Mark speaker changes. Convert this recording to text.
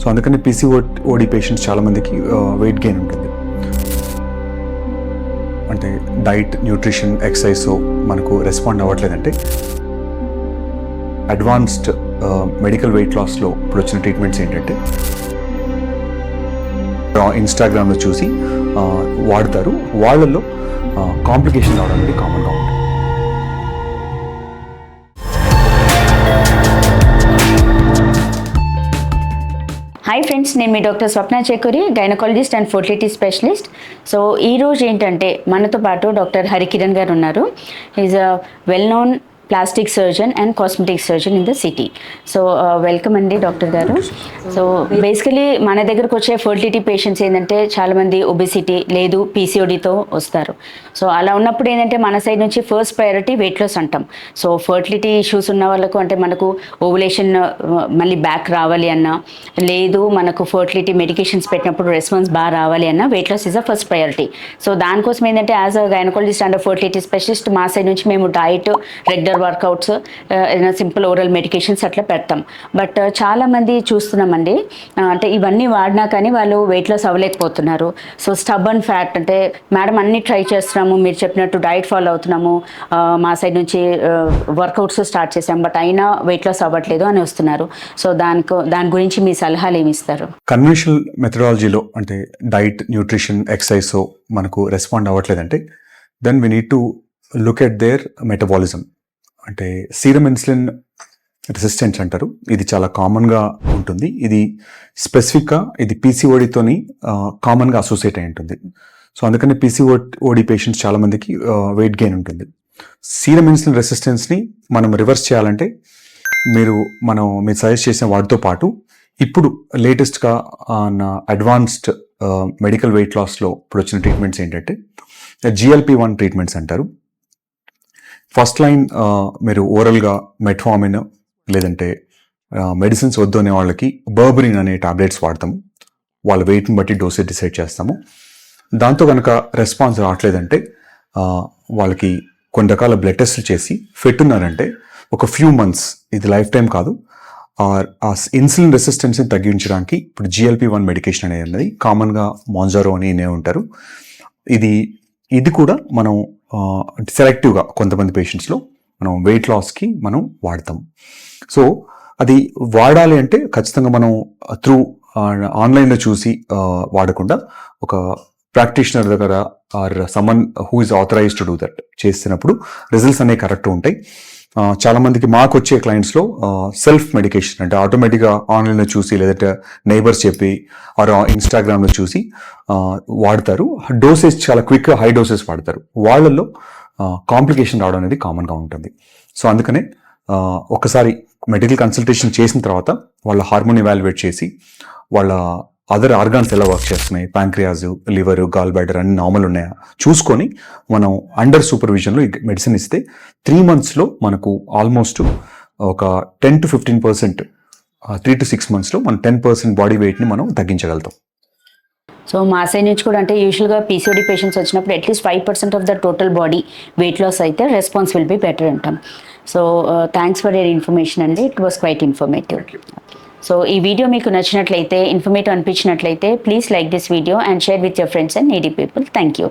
Speaker 1: So అందుకని PCOD patients చాలామందికి weight gain ఉంటుంది. అంటే డైట్, న్యూట్రిషన్, ఎక్సర్సైజ్ మనకు రెస్పాండ్ అవ్వట్లేదంటే అడ్వాన్స్డ్ మెడికల్ వెయిట్ లాస్లో ఇప్పుడు వచ్చిన ట్రీట్మెంట్స్ ఏంటంటే ఇన్స్టాగ్రామ్లో చూసి వాడతారు. వాళ్ళల్లో కాంప్లికేషన్ రావడం అనేది కామన్గా ఉంటుంది.
Speaker 2: హాయ్ ఫ్రెండ్స్, నేను మీ doctor Swapna Chekuri, gynaecologist and fertility specialist. So ఈరోజు ఏంటంటే మనతో పాటు డాక్టర్ హరికిరణ్ గారు ఉన్నారు. Is a well known plastic surgeon and cosmetic surgeon in the city. So welcome అండి డాక్టర్ గారు. సో బేసికలీ మన దగ్గరకు వచ్చే ఫర్టిలిటీ పేషెంట్స్ ఏంటంటే చాలామంది ఒబెసిటీ లేదు పీసీఓడితో వస్తారు. సో అలా ఉన్నప్పుడు ఏంటంటే మన సైడ్ నుంచి ఫస్ట్ ప్రయారిటీ వెయిట్ లాస్ అంటాం. సో ఫర్టిలిటీ ఇష్యూస్ ఉన్న వాళ్ళకు అంటే మనకు ఓవులేషన్ మళ్ళీ బ్యాక్ రావాలి అన్నా, లేదు మనకు ఫర్టిలిటీ మెడికేషన్స్ పెట్టినప్పుడు రెస్పాన్స్ బాగా రావాలి అన్నా weight loss is the first priority. So దానికోసం ఏంటంటే as a gynaecologist and fertility specialist మా సైడ్ నుంచి మేము diet, regular workouts, simple oral medications అట్లా పెడతాం. బట్ చాలామంది చూస్తున్నామండి, అంటే ఇవన్నీ వాడినా కానీ వాళ్ళు వెయిట్ లాస్ అవ్వలేకపోతున్నారు. సో స్టబర్న్ ఫ్యాట్ అంటే మేడం అన్ని ట్రై చేస్తున్నాము, మీరు చెప్పినట్టు డైట్ ఫాలో అవుతున్నాము, మా సైడ్ నుంచి వర్కౌట్స్ స్టార్ట్ చేసాం, బట్ అయినా వెయిట్ లాస్ అవ్వట్లేదు అని వస్తున్నారు. సో దాని గురించి మీ సలహాలు ఏమి ఇస్తారు?
Speaker 1: కన్వెన్షనల్ మెథడాలజీలో అంటే డైట్, న్యూట్రిషన్, ఎక్సర్సైజ్ మనకు రెస్పాండ్ అవ్వట్లేదంటే then we need to look at their metabolism. అంటే సీరం ఇన్సులిన్ రెసిస్టెన్స్ అంటారు. ఇది చాలా కామన్గా ఉంటుంది. ఇది స్పెసిఫిక్గా ఇది పీసీఓడితోని కామన్గా అసోసియేట్ అయి ఉంటుంది. సో అందుకని పీసీఓడి పేషెంట్స్ చాలామందికి వెయిట్ గెయిన్ ఉంటుంది. సీరం ఇన్సులిన్ రెసిస్టెన్స్ని మనం రివర్స్ చేయాలంటే మీరు సజెస్ట్ చేసిన వాటితో పాటు ఇప్పుడు లేటెస్ట్గా అడ్వాన్స్డ్ మెడికల్ వెయిట్ లాస్లో ఇప్పుడు వచ్చిన ట్రీట్మెంట్స్ ఏంటంటే GLP-1 ట్రీట్మెంట్స్ అంటారు. ఫస్ట్ లైన్ మీరు ఓరల్గా మెట్ఫార్మిన్ లేదంటే మెడిసిన్స్ వద్దు అనే వాళ్ళకి బర్బరిన్ అనే టాబ్లెట్స్ వాడతాము. వాళ్ళ వెయిట్ని బట్టి డోసేజ్ డిసైడ్ చేస్తాము. దాంతో కనుక రెస్పాన్స్ రావట్లేదంటే వాళ్ళకి కొన్ని రకాల బ్లడ్ టెస్ట్లు చేసి ఫిట్ ఉన్నారంటే ఒక ఫ్యూ మంత్స్, ఇది లైఫ్ టైం కాదు, ఆ ఇన్సులిన్ రెసిస్టెన్స్ని తగ్గించడానికి ఇప్పుడు GLP-1 మెడికేషన్ అనేది కామన్గా మాంజారో అని ఉంటారు. ఇది కూడా మనం సెలెక్టివ్గా కొంతమంది పేషెంట్స్లో మనం వెయిట్ లాస్కి మనం వాడతాం. సో అది వాడాలి అంటే ఖచ్చితంగా మనం త్రూ ఆన్లైన్లో చూసి వాడకుండా ఒక ప్రాక్టీషనర్ దగ్గర or someone who is authorised to do that చేసినప్పుడు రిజల్ట్స్ అనేవి కరెక్ట్ ఉంటాయి. చాలామందికి మాకు వచ్చే క్లయింట్స్లో సెల్ఫ్ మెడికేషన్ అంటే ఆటోమేటిక్గా ఆన్లైన్లో చూసి లేదంటే నైబర్స్ చెప్పి ఆర్ ఇన్స్టాగ్రామ్లో చూసి వాడతారు. డోసెస్ చాలా క్విక్గా హై డోసెస్ వాడతారు. వాళ్ళల్లో కాంప్లికేషన్ రావడం అనేది కామన్గా ఉంటుంది. సో అందుకనే ఒకసారి మెడికల్ కన్సల్టేషన్ చేసిన తర్వాత వాళ్ళ హార్మోన్ ఎవాల్యుయేట్ చేసి వాళ్ళ అదర్ ఆర్గాన్స్ ఎలా వర్క్ చేస్తున్నాయి, ప్యాంక్రియాస్, లివర్, గాల్ బ్లాడర్ అన్ని నార్మల్ ఉన్నాయా చూసుకొని మనం అండర్ సూపర్విజన్లో మెడిసిన్ ఇస్తే 3 monthsలో మనకు ఆల్మోస్ట్ ఒక 10 to 15%, 3 to 6 monthsలో మనం 10% బాడీ వెయిట్ని మనం తగ్గించగలుగుతాం.
Speaker 2: సో మా సైడ్ నుంచి కూడా అంటే యూజువల్గా పీసీఓడి పేషెంట్స్ వచ్చినప్పుడు at least 5% of the total body weight loss అయితే రెస్పాన్స్ విల్ బి బెటర్ అంటాం. So thanks for your information అండి, ఇట్ వాస్ క్వైట్ ఇన్ఫర్మేటివ్. సో ఈ వీడియో మీకు నచ్చినట్లయితే, ఇన్ఫర్మేటివ్ అనిపించినట్లయితే please like this video and share with your friends and needy people. Thank you.